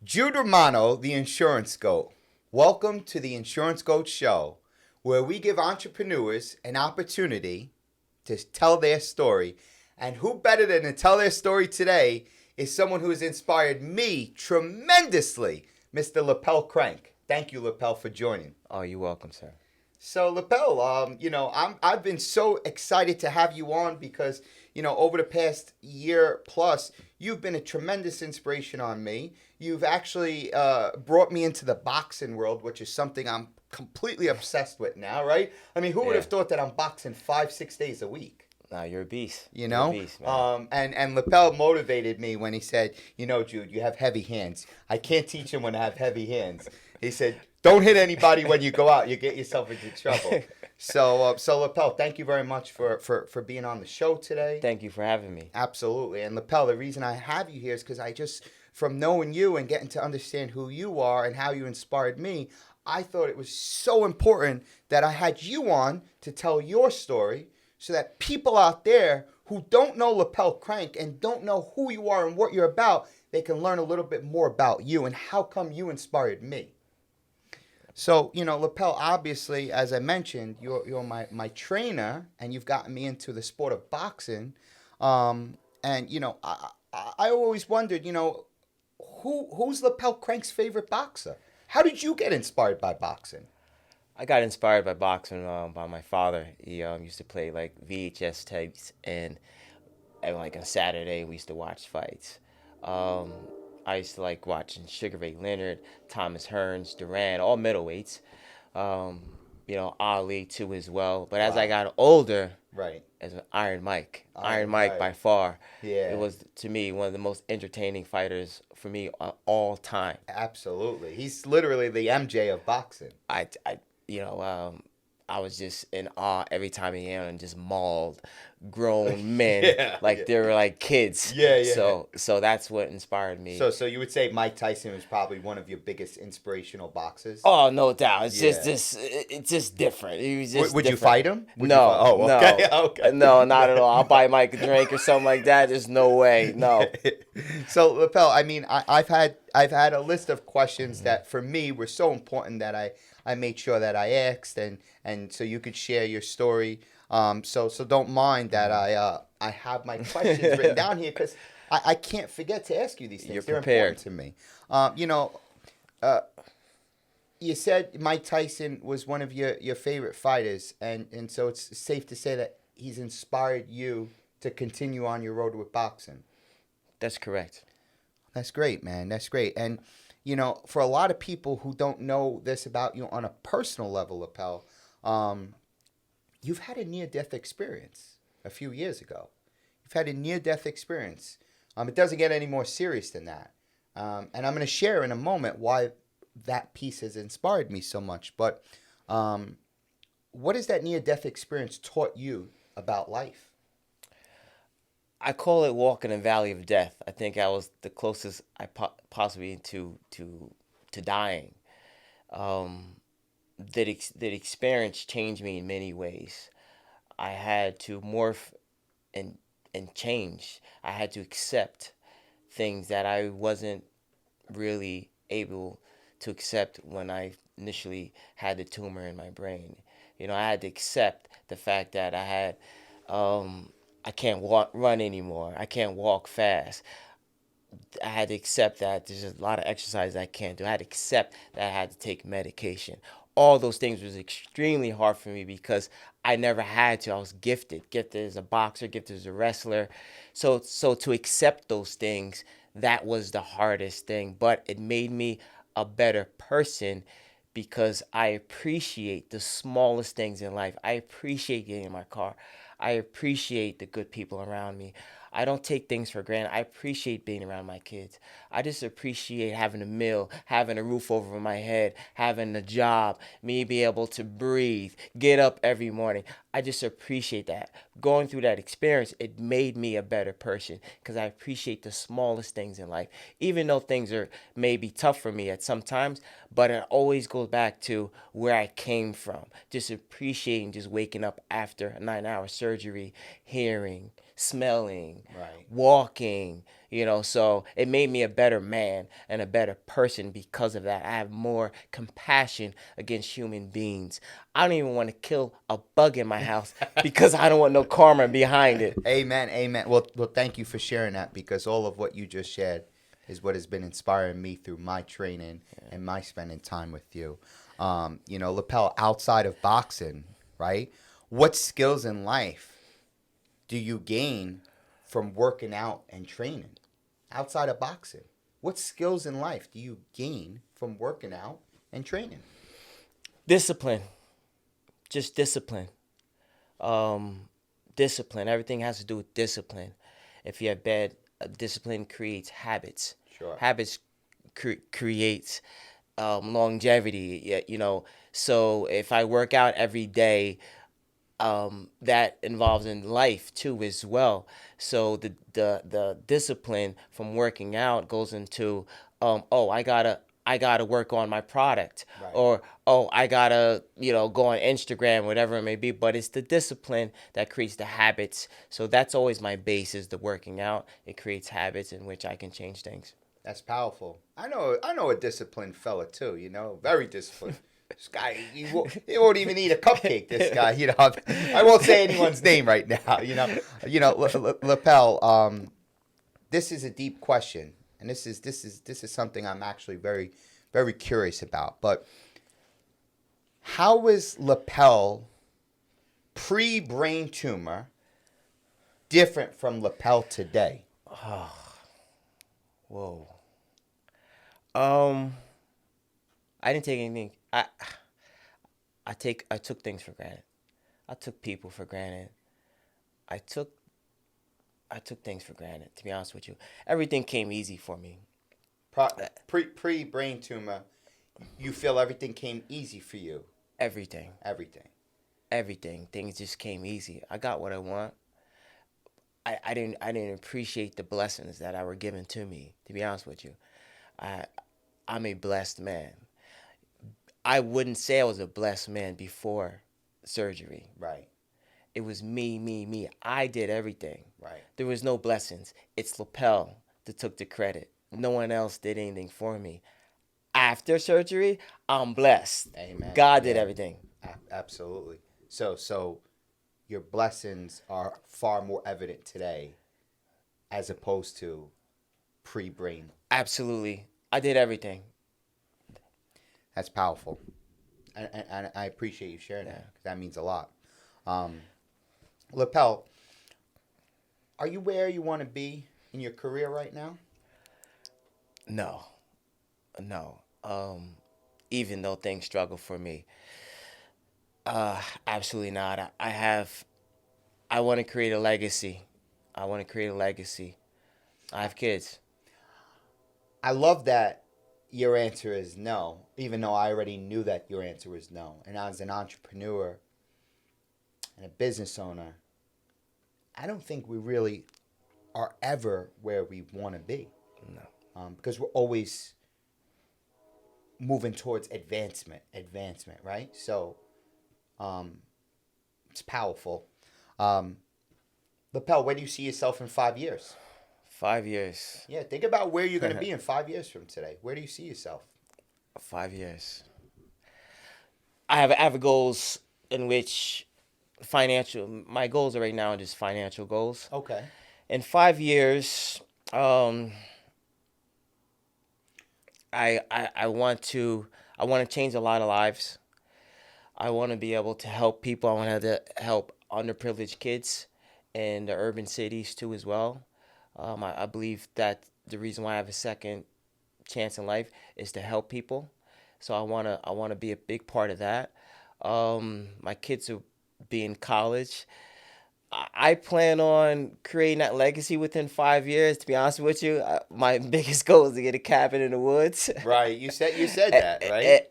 Jude Romano, the Insurance Goat. Welcome to the Insurance Goat Show, where we give entrepreneurs an opportunity to tell their story. And who better than to tell their story today is someone who has inspired me tremendously, Mr. Lapell Crank. Thank you, Lapell, for joining. Oh, you're welcome, sir. So, Lapel, I've been so excited to have you on because, over the past year plus, you've been a tremendous inspiration on me. You've actually brought me into the boxing world, which is something I'm completely obsessed with now, right? I mean, who would have thought that I'm boxing 5-6 days a week? Nah, you're a beast. You You're a know, beast, man. and Lapel motivated me when he said, Jude, you have heavy hands. I can't teach him when I have heavy hands. He said, don't hit anybody when you go out. You get yourself into trouble. So Lapel, thank you very much for being on the show today. Thank you for having me. Absolutely. And Lapel, the reason I have you here is because from knowing you and getting to understand who you are and how you inspired me, I thought it was so important that I had you on to tell your story so that people out there who don't know Lapell Crank and don't know who you are and what you're about, they can learn a little bit more about you and how come you inspired me. So, Lapel, obviously, as I mentioned, you're my trainer, and you've gotten me into the sport of boxing. I always wondered, who's Lapel Crank's favorite boxer? How did you get inspired by boxing? I got inspired by boxing by my father. He used to play like VHS tapes, and like on Saturday we used to watch fights. Um, I used to like watching Sugar Ray Leonard, Thomas Hearns, Duran, all middleweights. Um, Ali too as well. But as I got older, Right. as Iron Mike, Iron Iron Mike Mike. by far, Yeah. it was to me one of the most entertaining fighters for me all time. Absolutely. He's literally the MJ of boxing. I you know, I was just in awe every time he and just mauled grown men Yeah, like yeah. they were like kids. Yeah, yeah. So that's what inspired me. So you would say Mike Tyson was probably one of your biggest inspirational boxers? Oh, no doubt. It's Yeah. just this. It's just different. He was just Would you different. fight him? Would you No, fight- Oh, no, okay, okay. no, not at all. I'll buy Mike a drink or something like that. There's no way. No. So, Lapel, I mean, I've had a list of questions that for me were so important that I made sure that I asked and so you could share your story. So don't mind that I have my questions written down here because I can't forget to ask you these things. You're They're prepared. important to me. You said Mike Tyson was one of your favorite fighters, and so it's safe to say that he's inspired you to continue on your road with boxing. That's correct. That's great, man. That's great. And, for a lot of people who don't know this about you on a personal level, Lapel, you've had a near-death experience a few years ago. You've had a near-death experience. It doesn't get any more serious than that. And I'm going to share in a moment why that piece has inspired me so much. But what has that near-death experience taught you about life? I call it walking a valley of death. I think I was the closest I possibly to dying. Um, that experience changed me in many ways. I had to morph and change. I had to accept things that I wasn't really able to accept when I initially had the tumor in my brain. I had to accept the fact that I can't run anymore. I can't walk fast. I had to accept that there's a lot of exercise I can't do. I had to accept that I had to take medication. All those things was extremely hard for me because I never had to. I was gifted as a boxer, gifted as a wrestler. So to accept those things, that was the hardest thing. But it made me a better person because I appreciate the smallest things in life. I appreciate getting in my car. I appreciate the good people around me. I don't take things for granted. I appreciate being around my kids. I just appreciate having a meal, having a roof over my head, having a job, me be able to breathe, get up every morning. I just appreciate that. Going through that experience, it made me a better person because I appreciate the smallest things in life. Even though things are maybe tough for me at some times, but it always goes back to where I came from. Just appreciating just waking up after a 9-hour surgery, hearing, smelling, Right. walking, so it made me a better man and a better person because of that. I have more compassion against human beings. I don't even want to kill a bug in my house because I don't want no karma behind it. Amen. Amen. Well, thank you for sharing that, because all of what you just shared is what has been inspiring me through my training and my spending time with you. Lapel, outside of boxing, right? What skills in life do you gain from working out and training outside of boxing? What skills in life do you gain from working out and training? Discipline. Just discipline. Discipline. Everything has to do with discipline. If you have bad discipline, creates habits. Sure. Habits creates longevity. Yeah, So if I work out every day, that involves in life too as well. So the discipline from working out goes into I gotta work on my product, Right. or I gotta go on Instagram, whatever it may be. But it's the discipline that creates the habits. So that's always my base, is the working out. It creates habits in which I can change things. That's powerful. I know a disciplined fella too. Very disciplined. This guy, he won't even eat a cupcake. This guy, I won't say anyone's name right now. Lapel. This is a deep question, and this is something I'm actually very, very curious about. But how is Lapel pre-brain tumor different from Lapel today? Whoa. I didn't take anything. I took things for granted. I took people for granted. I took things for granted, to be honest with you. Everything came easy for me. Pre-brain tumor, you feel everything came easy for you. Everything. Everything. Things just came easy. I got what I want. I didn't appreciate the blessings that were given to me, to be honest with you. I'm a blessed man. I wouldn't say I was a blessed man before surgery. Right. It was me. I did everything. Right. There was no blessings. It's Lapel that took the credit. No one else did anything for me. After surgery, I'm blessed. Amen. God did everything. Absolutely. So your blessings are far more evident today as opposed to pre-brain. Absolutely. I did everything. That's powerful. And I appreciate you sharing that, because that means a lot. Lapel, are you where you want to be in your career right now? No. Even though things struggle for me, absolutely not. I want to create a legacy. I have kids. I love that your answer is no, even though I already knew that your answer was no. And as an entrepreneur and a business owner, I don't think we really are ever where we want to be. No. Because we're always moving towards advancement, right? So it's powerful. Lapel, where do you see yourself in 5 years? 5 years. Yeah, think about where you're going to be in 5 years from today. Where do you see yourself? 5 years. I have goals in which my goals are right now are just financial goals. Okay. In 5 years, I want to change a lot of lives. I want to be able to help people. I want to help underprivileged kids in the urban cities too as well. I believe that the reason why I have a second chance in life is to help people. So I wanna be a big part of that. My kids will be in college. I plan on creating that legacy within 5 years. To be honest with you, my biggest goal is to get a cabin in the woods. Right. You said that, right?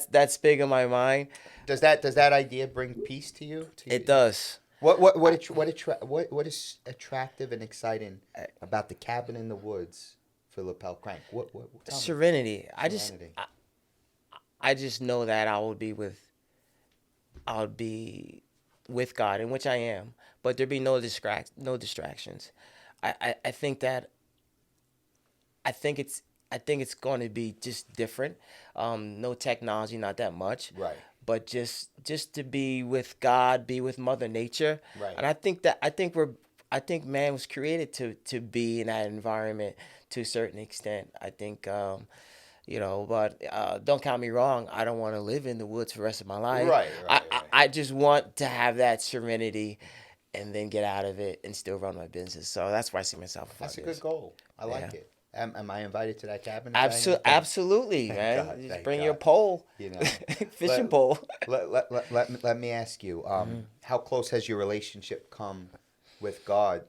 That's big in my mind. Does that idea bring peace to you? It does. What is attractive and exciting about the cabin in the woods for Lapell Crank? What tell me. Serenity. Serenity. I just know that I would be with God, in which I am, but there be no distractions. I think that I think it's I think it's going to be just different. No technology, not that much, Right. but just to be with God, be with Mother Nature, Right. and I think man was created to be in that environment to a certain extent. I think. But don't count me wrong. I don't want to live in the woods for the rest of my life. Right. I, Right. I, Right. I just want to have that serenity and then get out of it and still run my business. So that's where I see myself in That's 5 a years. good goal. I like Yeah. it. Am I invited to that cabin? By any chance? Absolutely, Thank man. God. Just Thank bring your God. pole, You know. fishing Let, pole. let me ask you, how close has your relationship come with God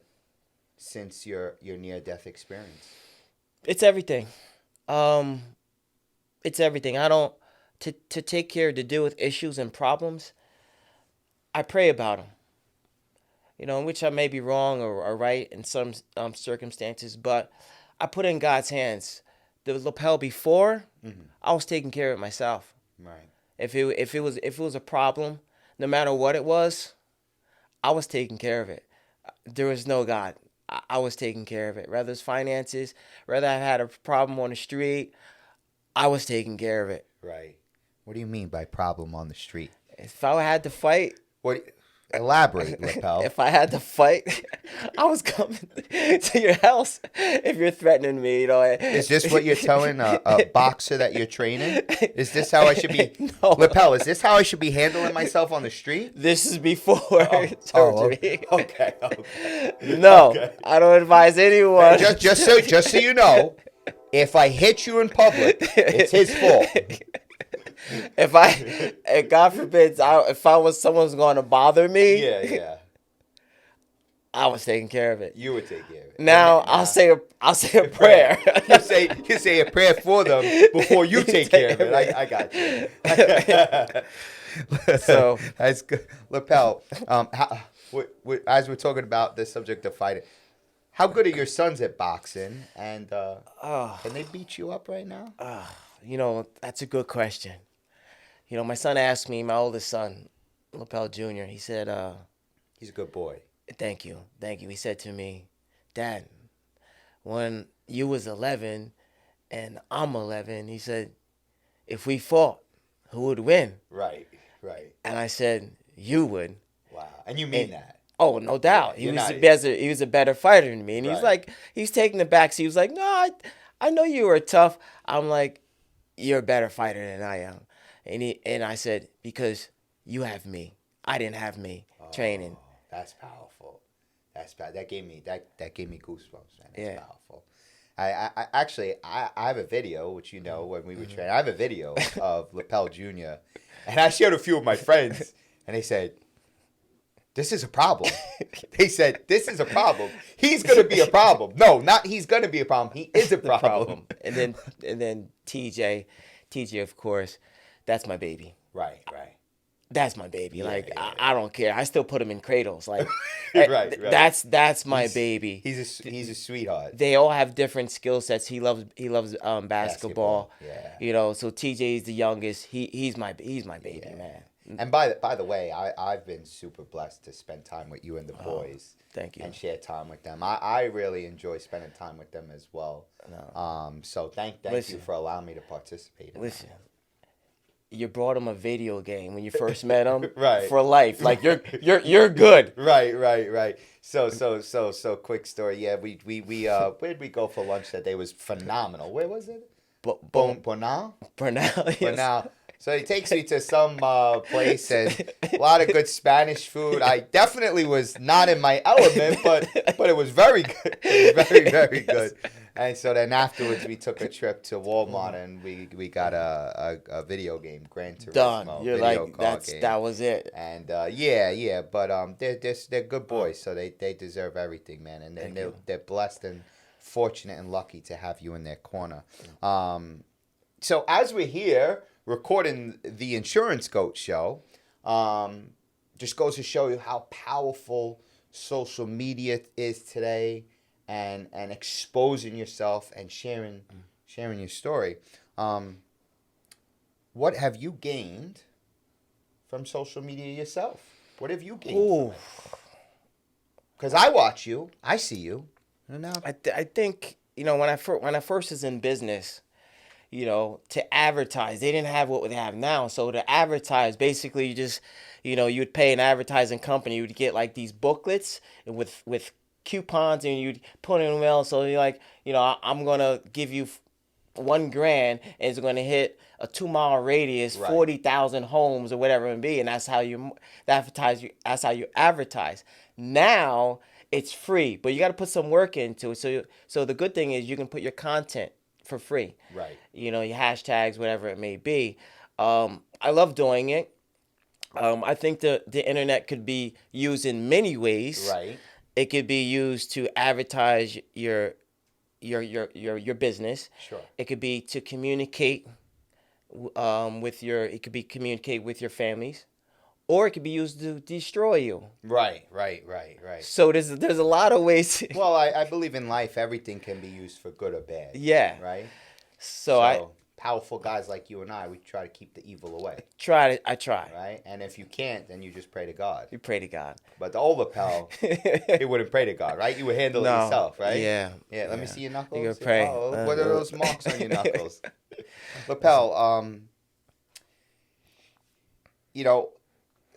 since your near death experience? It's everything. Um, it's everything. I don't to take care to deal with issues and problems. I pray about them. In which I may be wrong or right in some circumstances, but I put it in God's hands. The lapel before, I was taking care of it myself. Right. If it was a problem, no matter what it was, I was taking care of it. There was no God. I was taking care of it. Whether it's finances, whether I had a problem on the street, I was taking care of it. Right. What do you mean by problem on the street? If I had to fight, What? Elaborate, Lapel. if I had to fight, I was coming to your house if you're threatening me. Is this what you're telling a boxer that you're training? Is this how I should be? No. Lapel, is this how I should be handling myself on the street? This is before surgery. Okay. Okay. No, Okay. I don't advise anyone. Just so you know, if I hit you in public, it's his fault. If God forbid, if someone's going to bother me, Yeah. I was taking care of it. You would take care of it. Now I'll say a prayer. You say a prayer for them before you take care of it. I got you. So that's good. Lapel, as we're talking about the subject of fighting, how good are your sons at boxing? And can they beat you up right now? That's a good question. My son asked me, my oldest son, Lapell Jr., he said, He's a good boy. Thank you. He said to me, Dad, when you was 11 and I'm 11, he said, if we fought, who would win? Right. And I said, you would. Wow. And you mean that? Oh, no doubt. Yeah, He was a better fighter than me. And he was like, he's taking the back. So he was like, no, I know you were tough. I'm like, you're a better fighter than I am. And I said, because you have me. I didn't have me training. That's powerful. That gave me goosebumps, man. That's Yeah. powerful. I actually have a video, which when we were training, I have a video of Lapell Jr. and I showed a few of my friends, and they said, "This is a problem." They said, "This is a problem. He's gonna be a problem." No, not he's gonna be a problem. He is a problem. And then TJ, of course, that's my baby. Right. That's my baby. Yeah. I don't care. I still put him in cradles. Right. That's my baby. He's a sweetheart. They all have different skill sets. He loves basketball. Yeah. So TJ is the youngest. He's my baby, man. And by the way, I've been super blessed to spend time with you and the boys. Thank you. And share time with them. I really enjoy spending time with them as well. No. So thank you for allowing me to participate in Listen. You brought him a video game when you first met him, Right. For life. Like you're good. Right. So quick story. Yeah, we where'd we go for lunch that day? It was phenomenal. Where was it? Bonal. Yes. So he takes me to some place and a lot of good Spanish food. I definitely was not in my element, but it was very good. It was very, very good. And so then afterwards we took a trip to Walmart and we got a video game, Gran Turismo. Done. You're video like card game. that was it. And but they're good boys, so they deserve everything, man. And they're blessed and fortunate and lucky to have you in their corner. So as we're here recording the Insurance Goat show, just goes to show you how powerful social media is today, and exposing yourself and sharing your story. What have you gained from social media yourself? What have you gained Ooh, from it? Because I watch you, I see you. No. I think when I first was in business, to advertise, they didn't have what they have now. So to advertise, basically, you just, you'd pay an advertising company, you'd get like these booklets with coupons, and you'd put in mail. So you're like, I'm gonna give you 1 grand, and it's gonna hit a 2 mile radius, Right. 40,000 homes or whatever it may be, and that's how you advertise. That's how you advertise. Now it's free, but you got to put some work into it. So the good thing is you can put your content for free. Right. Your hashtags, whatever it may be. I love doing it. I think the internet could be used in many ways. Right. It could be used to advertise your business. Sure. It could be to communicate it could be communicate with your families, or it could be used to destroy you. Right. So there's a lot of ways. Well, I believe in life, everything can be used for good or bad. Yeah. Right? So powerful guys like you and I, we try to keep the evil away. I try. Right? And if you can't, then you just pray to God. You pray to God. But the old Lapell, he wouldn't pray to God, right? You would handle it yourself, right? Yeah. Yeah, let me see your knuckles. You gotta pray. Oh, what are those marks on your knuckles? Lapell,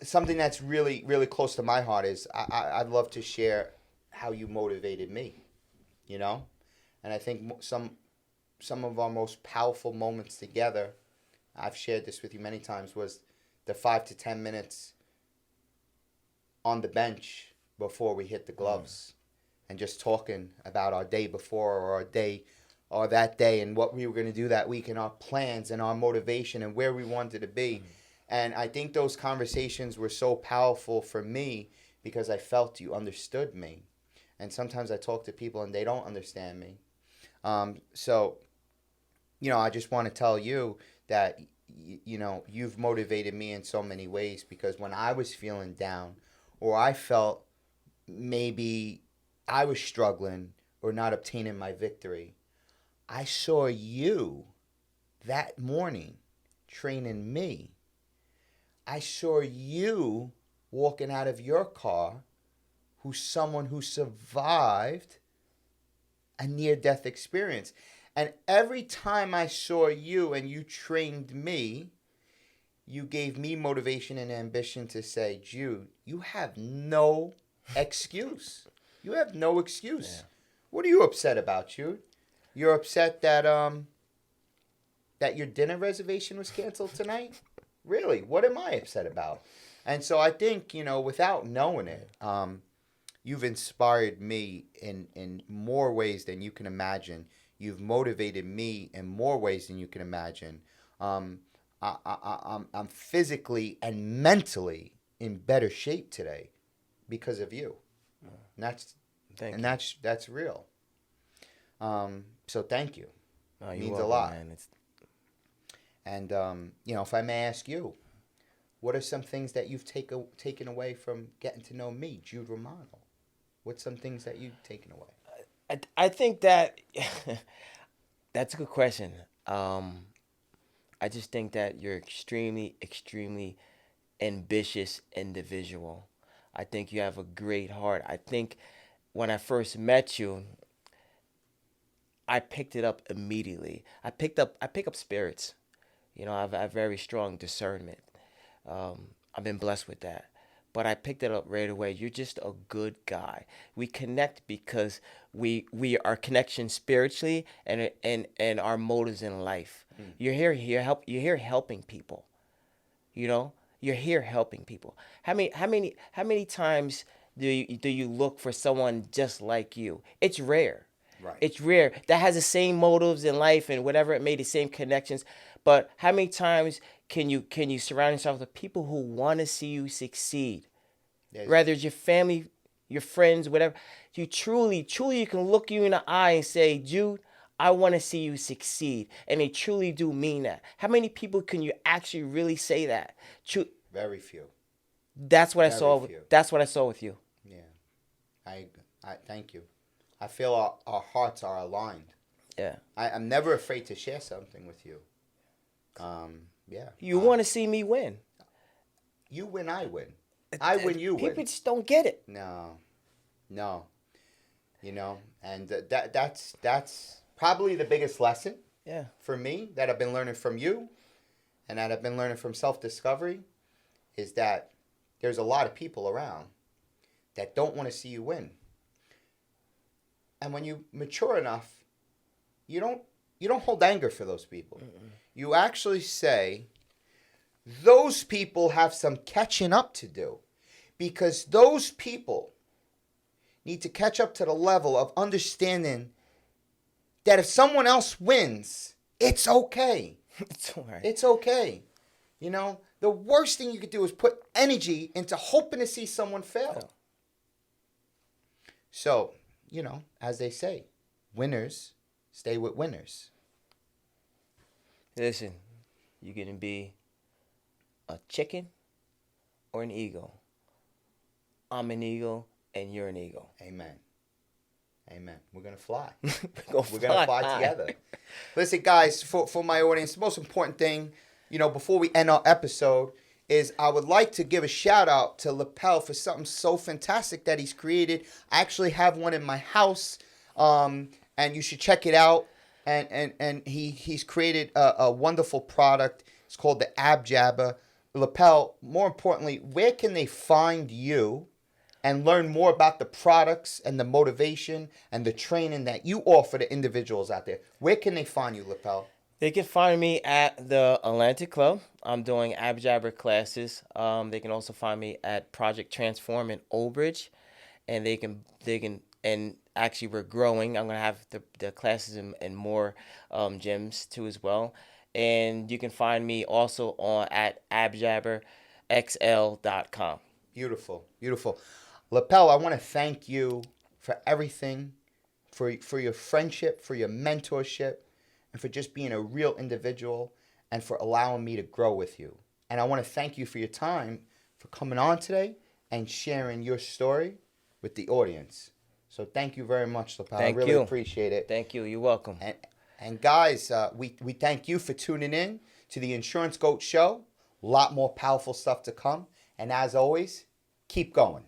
something that's really, really close to my heart is I'd love to share how you motivated me, And I think some of our most powerful moments together, I've shared this with you many times, was the 5 to 10 minutes on the bench before we hit the gloves and just talking about our day before or our day or that day and what we were going to do that week and our plans and our motivation and where we wanted to be. And I think those conversations were so powerful for me because I felt you understood me. And sometimes I talk to people and they don't understand me. I just want to tell you that, you've motivated me in so many ways because when I was feeling down or I felt maybe I was struggling or not obtaining my victory, I saw you that morning training me. I saw you walking out of your car who's someone who survived a near-death experience. And every time I saw you and you trained me, you gave me motivation and ambition to say, Jude, you have no excuse. You have no excuse. Yeah. What are you upset about, Jude? You're upset that that your dinner reservation was canceled tonight? Really? What am I upset about? And so I think, without knowing it, you've inspired me in more ways than you can imagine. You've motivated me in more ways than you can imagine. I'm physically and mentally in better shape today because of you. And that's real. So thank you. It means a lot. Man. And if I may ask you, what are some things that you've taken away from getting to know me, Jude Romano? What's some things that you've taken away? I think that that's a good question. I just think that you're extremely, extremely ambitious individual. I think you have a great heart. I think when I first met you, I picked it up immediately. I pick up spirits. I have very strong discernment. I've been blessed with that. But I picked it up right away. You're just a good guy. We connect because we are connection spiritually and our motives in life. You're here helping people. You're here helping people. How many times do you look for someone just like you? It's rare. Right. It's rare that has the same motives in life and whatever it may, the same connections. But how many times can you surround yourself with people who want to see you succeed? Whether it's your family, your friends, whatever. You truly you can look you in the eye and say, Jude, I want to see you succeed. And they truly do mean that. How many people can you actually really say that? Very few. That's what I saw. That's what I saw with you. Yeah. I thank you. I feel our hearts are aligned. Yeah. I'm never afraid to share something with you. Yeah. You want to see me win. You win, I win. I win, you win. People just don't get it. No, no, and that's probably the biggest lesson. Yeah. For me, that I've been learning from you, and that I've been learning from self-discovery, is that there's a lot of people around that don't want to see you win. And when you mature enough, you don't hold anger for those people. Mm-mm. You actually say, those people have some catching up to do, because those people need to catch up to the level of understanding that if someone else wins, it's okay. It's all right. It's okay. The worst thing you could do is put energy into hoping to see someone fail. Yeah. So, as they say, winners stay with winners. Listen, you're going to be a chicken or an eagle. I'm an eagle and you're an eagle. Amen. Amen. We're going to fly. We're going to fly together. Listen, guys, for my audience, the most important thing, before we end our episode, is I would like to give a shout out to Lapell for something so fantastic that he's created. I actually have one in my house, and you should check it out. And he's created a wonderful product. It's called the Ab Jabber. Lapell, more importantly, where can they find you and learn more about the products and the motivation and the training that you offer to individuals out there? Where can they find you, Lapell? They can find me at the Atlantic Club. I'm doing Ab Jabber classes. They can also find me at Project Transform in Old Bridge, and they can and actually we're growing. I'm gonna have the classes in more gyms too as well. And you can find me also at abjabberxl.com. Beautiful, beautiful. Lapell, I want to thank you for everything, for your friendship, for your mentorship, and for just being a real individual, and for allowing me to grow with you. And I want to thank you for your time, for coming on today and sharing your story with the audience. So thank you very much, Lapell. I really appreciate it. Thank you. You're welcome. And guys, we thank you for tuning in to the Insurance Goat Show. A lot more powerful stuff to come. And as always, keep going.